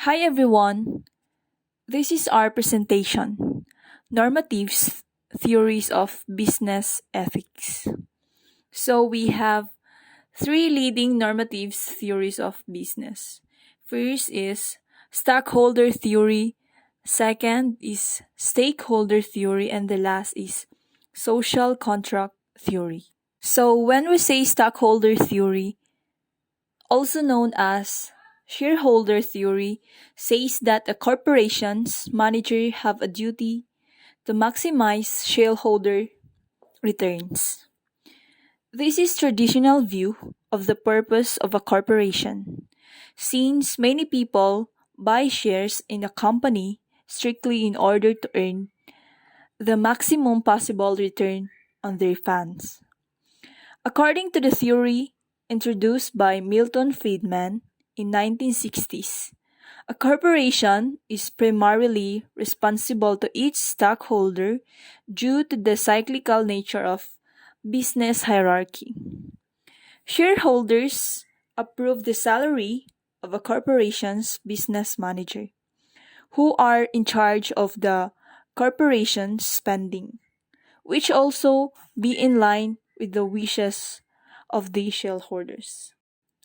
Hi everyone, this is our presentation, Normatives, Theories of Business Ethics. So we have three leading normatives theories of business. First is stockholder theory, second is stakeholder theory, and the last is social contract theory. So when we say stockholder theory, also known as shareholder theory, says that a corporation's manager have a duty to maximize shareholder returns. This is traditional view of the purpose of a corporation, since many people buy shares in a company strictly in order to earn the maximum possible return on their funds. According to the theory introduced by Milton Friedman in 1960s, a corporation is primarily responsible to each stockholder due to the cyclical nature of business hierarchy. Shareholders approve the salary of a corporation's business manager, who are in charge of the corporation's spending, which also be in line with the wishes of the shareholders.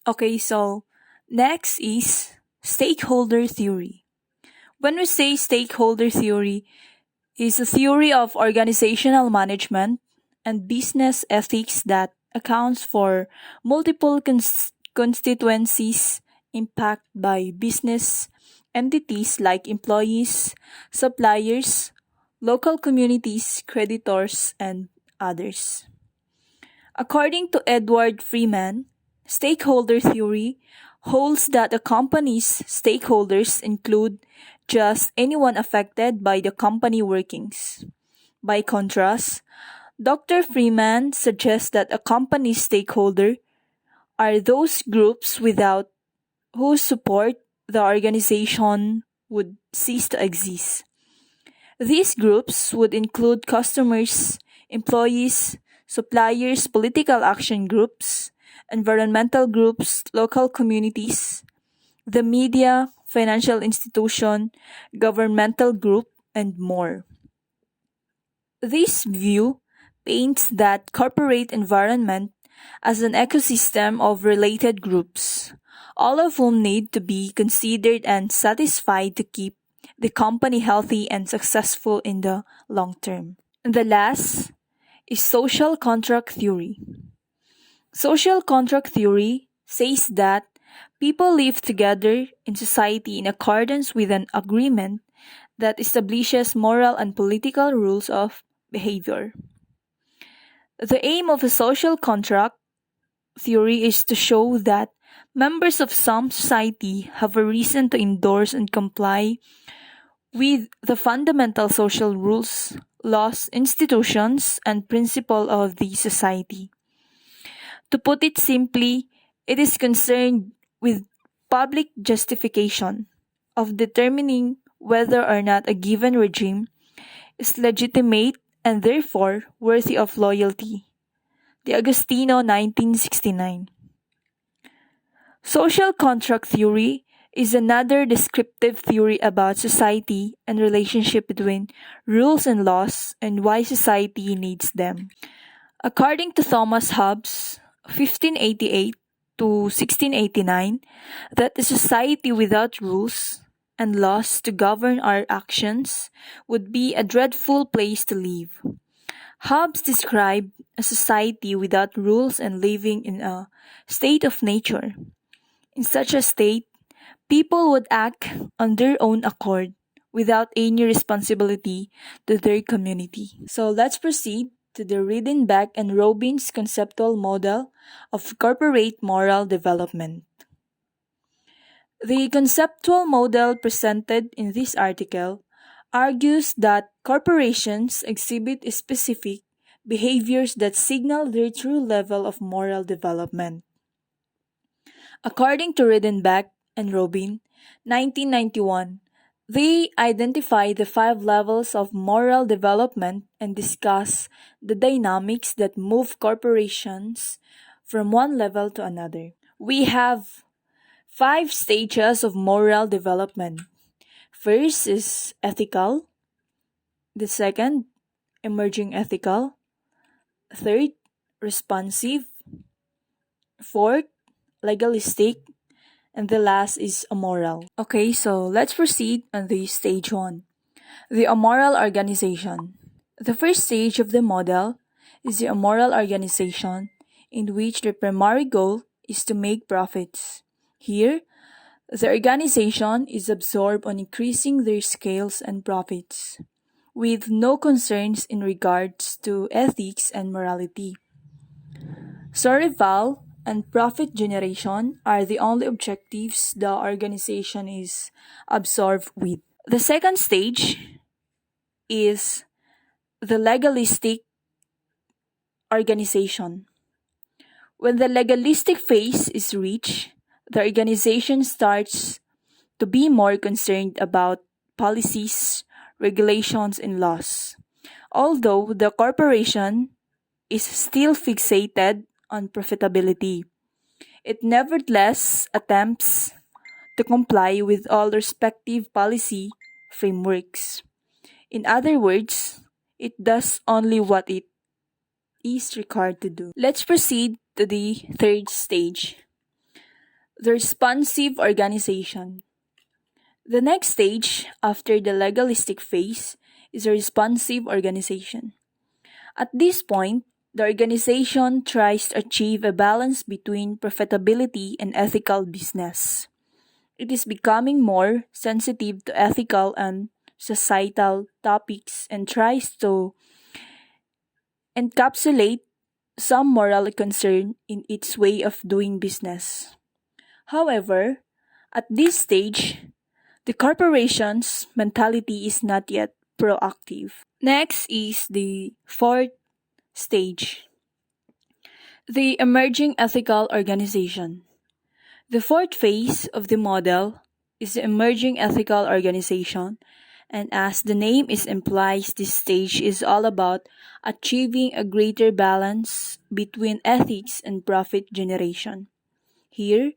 Okay, so next is stakeholder theory. When we say stakeholder theory, is a theory of organizational management and business ethics that accounts for multiple constituencies impacted by business entities like employees, suppliers, local communities, creditors, and others. According to Edward Freeman, stakeholder theory holds that a company's stakeholders include just anyone affected by the company workings. By contrast, Dr. Freeman suggests that a company's stakeholder are those groups without whose support the organization would cease to exist. These groups would include customers, employees, suppliers, political action groups, environmental groups, local communities, the media, financial institution, governmental group, and more. This view paints that corporate environment as an ecosystem of related groups, all of whom need to be considered and satisfied to keep the company healthy and successful in the long term. And the last is social contract theory. Social contract theory says that people live together in society in accordance with an agreement that establishes moral and political rules of behavior. The aim of a social contract theory is to show that members of some society have a reason to endorse and comply with the fundamental social rules, laws, institutions, and principles of the society. To put it simply, it is concerned with public justification of determining whether or not a given regime is legitimate and therefore worthy of loyalty. De Agostino, 1969. Social contract theory is another descriptive theory about society and relationship between rules and laws and why society needs them. According to Thomas Hobbes, 1588 to 1689, that a society without rules and laws to govern our actions would be a dreadful place to live. Hobbes described a society without rules and living in a state of nature. In such a state, people would act on their own accord without any responsibility to their community. So let's proceed to the Reidenbach and Robin's conceptual model of corporate moral development. The conceptual model presented in this article argues that corporations exhibit specific behaviors that signal their true level of moral development. According to Reidenbach and Robin, 1991, they identify the 5 levels of moral development and discuss the dynamics that move corporations from one level to another. We have 5 stages of moral development. First is ethical, the second, emerging ethical, third, responsive, fourth, legalistic, and the last is amoral. Okay, so let's proceed on the stage 1. The amoral organization. The first stage of the model is the amoral organization, in which the primary goal is to make profits. Here, the organization is absorbed on increasing their scales and profits, with no concerns in regards to ethics and morality. Survival and profit generation are the only objectives the organization is absorbed with. The second stage is the legalistic organization. When the legalistic phase is reached, the organization starts to be more concerned about policies, regulations, and laws. Although the corporation is still fixated on profitability, it nevertheless attempts to comply with all respective policy frameworks. In other words, it does only what it is required to do. Let's proceed to the third stage, the responsive organization. The next stage after the legalistic phase is a responsive organization. At this point, the organization tries to achieve a balance between profitability and ethical business. It is becoming more sensitive to ethical and societal topics and tries to encapsulate some moral concern in its way of doing business. However, at this stage, the corporation's mentality is not yet proactive. Next is the fourth stage, the emerging ethical organization. The fourth phase of the model is the emerging ethical organization, and as the name is implies, this stage is all about achieving a greater balance between ethics and profit generation. Here,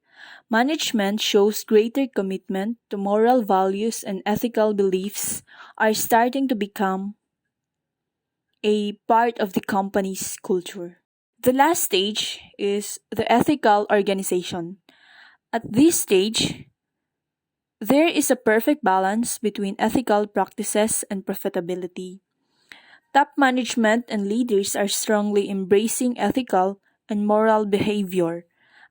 management shows greater commitment to moral values, and ethical beliefs are starting to become a part of the company's culture. The last stage is the ethical organization. At this stage, there is a perfect balance between ethical practices and profitability. Top management and leaders are strongly embracing ethical and moral behavior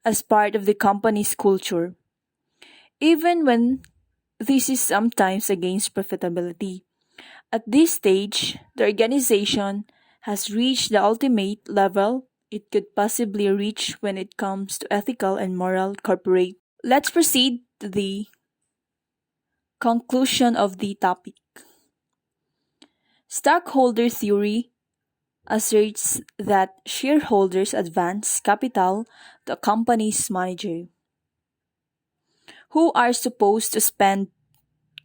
as part of the company's culture, even when this is sometimes against profitability. At this stage, the organization has reached the ultimate level it could possibly reach when it comes to ethical and moral corporate. Let's proceed to the conclusion of the topic. Stockholder theory asserts that shareholders advance capital to a company's manager, who are supposed to spend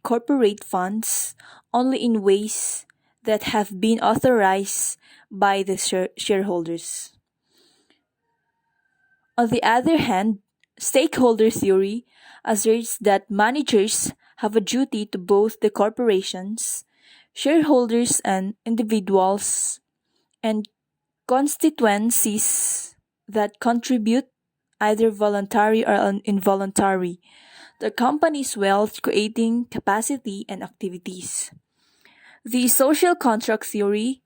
corporate funds only in ways that have been authorized by the shareholders. On the other hand, stakeholder theory asserts that managers have a duty to both the corporations, shareholders, and individuals and constituencies that contribute, either voluntary or involuntary, the company's wealth creating capacity and activities. The social contract theory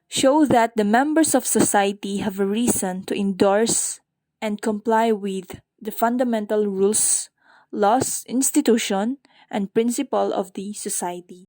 show that the members of society have a reason to endorse and comply with the fundamental rules, laws, institution, and principle of the society.